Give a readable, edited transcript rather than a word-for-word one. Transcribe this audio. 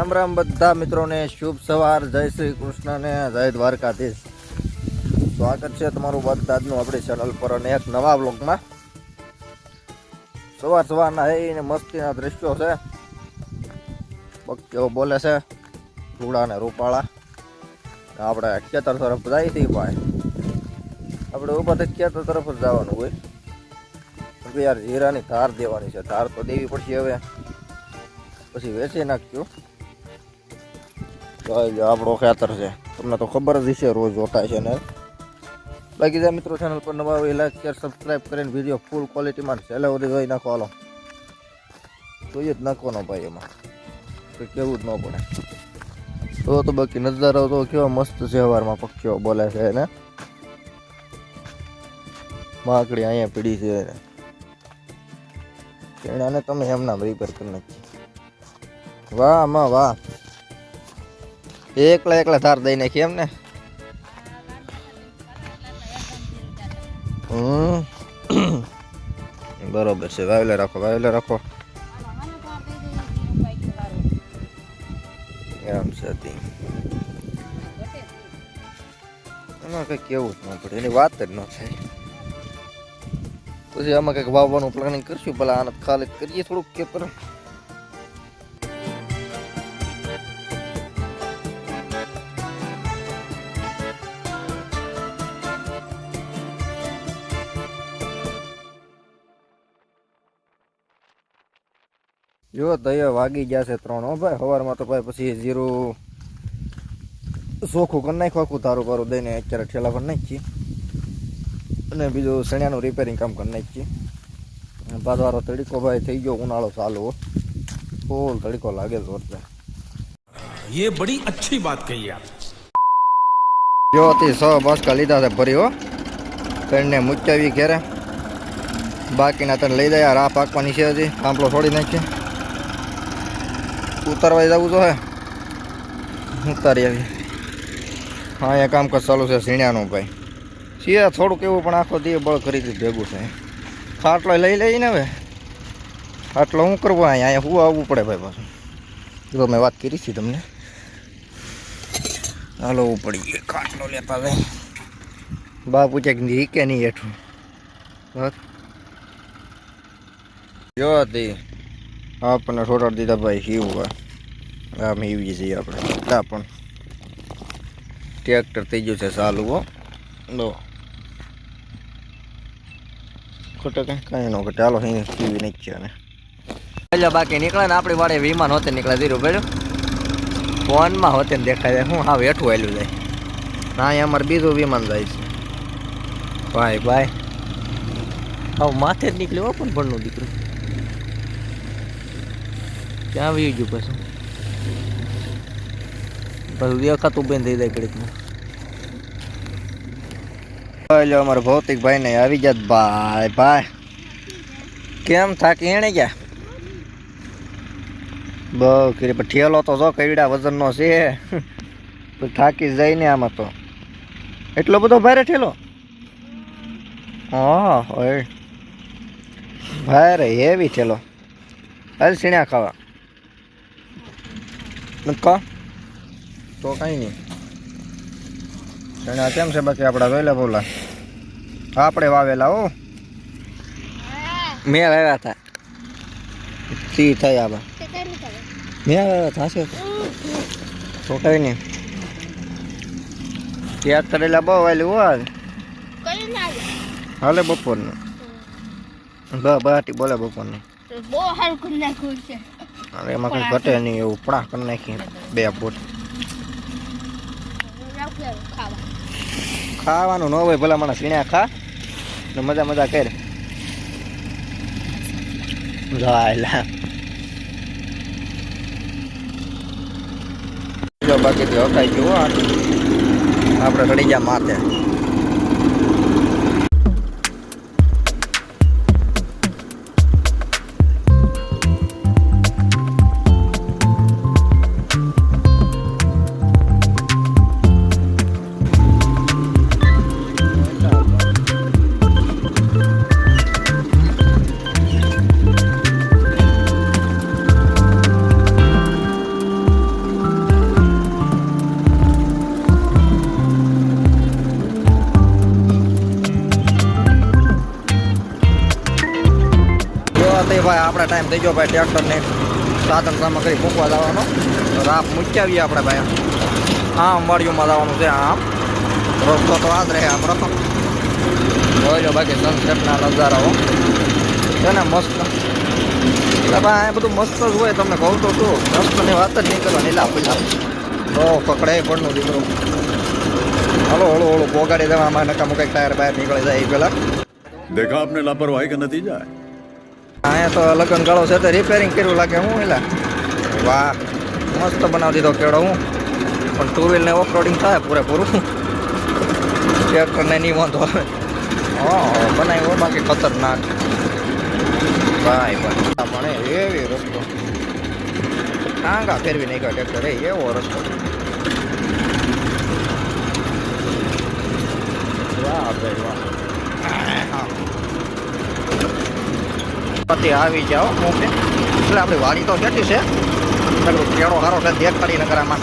રામ રામ બધા મિત્રોને શુભ સવાર, જય શ્રી કૃષ્ણ ને જય દ્વારકાધીશ. સ્વાગત છે તમારું બધાનું આપણી ચેનલ પર અને એક નવા બ્લોગમાં. સવારના હઈને મસ્તીના દ્રશ્યો છે. પક્ષીઓ બોલે છે, રૂડા ને રૂપાળા. આપણે ખેતર તરફ જાય છે ભાઈ. આપણે ઉભા ખેતર તરફ જ જવાનું હોય. યાર જીરાની ધાર દેવાની છે, ધાર તો દેવી પડશે હવે, પછી વેચી નાખ્યું. આપણો ખેતર છે, તમને તો ખબર જ હશે, રોજ જોતા છે ને. બાકી જે મિત્રો ચેનલ પર નવા હોય લાઈક શેર સબસ્ક્રાઈબ કરીને વિડીયો ફૂલ ક્વોલિટીમાં છેલ્લે સુધી જોઈ નાખો. હાલો જોઈએ જ નાખવાનો ભાઈ, એમાં કંઈ કેવું જ ન પડે. તો બાકી નજારો તો કેવા મસ્ત છે. સવારમાં પક્ષીઓ બોલે છે ને માકડી અહીંયા પીડી છે. એને તમે એમના રિપેર કરી નાખી. વાહ માં વાહ, એકલા ધાર દઈ નાખી એમ ને. બરોબર છે, વાવેલે રાખો એમ છે. એમાં કઈ કેવું જ ન પડે, એની વાત જ ન થાય. પછી આમાં કંઈક વાવવાનું પ્લાનિંગ કરશું. ભલા આને ખાલી કરીએ થોડુંક ખેતર. જો દયા વાગી ગયા છે 3 હો ભાઈ. સવારમાં તો ભાઈ પછી જીરું ચોખ્ખું કરી નાખ્યું, આખું તારું પારું દઈને અત્યારે ઠેલા પર નાખીએ. અને બીજું સણિયાનું રિપેરિંગ કામ કરી નાખીએ. બાદવારો તડીકો ભાઈ થઈ ગયો, ઉનાળો ચાલુ ફૂલ તડીકો લાગે જોરદાર. ये बड़ी अच्छी बात कही आप. જો હતી 100 બાસકા લીધા છે ભરી હો. તણને મૂચાવી ઘેરે, બાકીના તને લઈ જાય. રાહ પાકવાની છે, હજી આંપલો છોડી નાખીએ. ઉતારવા જવું તો હે, ઉતારી આવી. હા, અહીંયા કામકાજ ચાલુ છે સીણ્યાનું ભાઈ. સિયા થોડુંક એવું પણ આખો દી બળ કરી ભેગું છે. ખાટલો લઈ લઈને હવે ખાટલો શું કરવો, અહીંયા શું આવવું પડે ભાઈ. પાછું જો મેં વાત કરી હતી તમને, હાલો પડી ગયો ખાટલો લેતા જાય. બા પૂછે કે રીકે નહીં હેઠું. જો હતી આપણને છોડાડી દીધા ભાઈ. હીવવા આમ હીવી છીએ આપણે. એટલા પણ ટ્રેક્ટર થઈ ગયું છે ચાલુ હો. ખોટો કાંઈ ન ઘટે. હાલો હીવી નાખીએ. અને એટલે બાકી નીકળે ને આપણી વાડે વિમાન હોતે નીકળે. ધીરું ભાઈ ફોનમાં હોતે ને દેખાય હું હા હેઠું આવેલું જાય. ના અહીંયા અમારે બીજું વિમાન જાય છે ભાઈ. હવે માથે જ નીકળ્યું પણ ભણનું દીકરું ક્યાં આવી ગયું. પછી દેખાતું બેન થઈ જાય ઘડીકમાં. અમારે ભૌતિક ભાઈ ને આવી જાત ભાઈ. કેમ થાકી એણે ગયા બહુ કરી. ઠેલો તો જો કઈડા વજનનો છે, થાકી જાય ને આમાં તો. એટલો બધો ભારે ઠેલો. હા હોય ભારે હેવી ઠેલો. હાલ સીણ્યા ખાવા તો કઈ નહીં. સીણ્યા કેમ છે બાકી આપડા વેલા બોલા? આપણે વાવેલા હો, મેં વાવ્યા હતા. થી થાય આબા મેં વાવ્યા થશે તો કઈ નહીં. યાદ કરેલા બહુ વાયલું હોય. હાલે બપોરનું બાટી બોલે બપોરનું. અરે એમાં કઈ ઘટે નહીં, એવું પડા કરી નાખી 2 ફૂટ. ખાવાનું ન હોય ભલા મને સીણ્યા ખા ને મજા કરે. બાકી હકાઈ ગયું આપણે ચડી ગયા માથે. આપણે ટાઈમ થઈ ગયો ભાઈ ટ્રેક્ટરને સાધન સામગ્રી મૂકવા જવાનો. રાપ મૂકી આવીએ આપણે ભાઈ. આમ વાડીઓમાં જવાનું છે. આમ રસ્તો તો આ જ રહે આપણો. જોઈ લો બાકી સનસેટના નજારાઓ છે ને મસ્ત. એટલે ભાઈ આ બધું મસ્ત જ હોય. તમને કહું તો શું મસ્તની વાત જ નહીં કરવાની. એટલે પેલા તો પકડાય પડનું દીકરો. હલો હળો હળો પોગાડી દેવામાં નકામું કંઈક ટાયર બહાર નીકળી જાય એ પેલા. देखा आपने लापरवाही का नतीजा है. અહીંયા તો લગન ગાળો છે તો રિપેરિંગ કર્યું લાગે. હું એલા વાહ મસ્ત બનાવી દીધો કેળો. હું પણ ટુ વ્હીલને ઓફ રોડિંગ થાય પૂરેપૂરું. ટ્રેક્ટરને નહીં વાંધો આવે. હા બનાવ્યો બાકી ખતરનાક ભાઈ ભાઈ. પણ એવી રસ્તો ટાંગા ફેરવી નાખ્યા ટ્રેક્ટર એવો રસ્તો. વાહ ભાઈ વાહ. પછી આવી જાઓ મૂકે એટલે આપણી વાડી તો કેટલી છે કેળો સારો છે દેખાડી નગરામાં.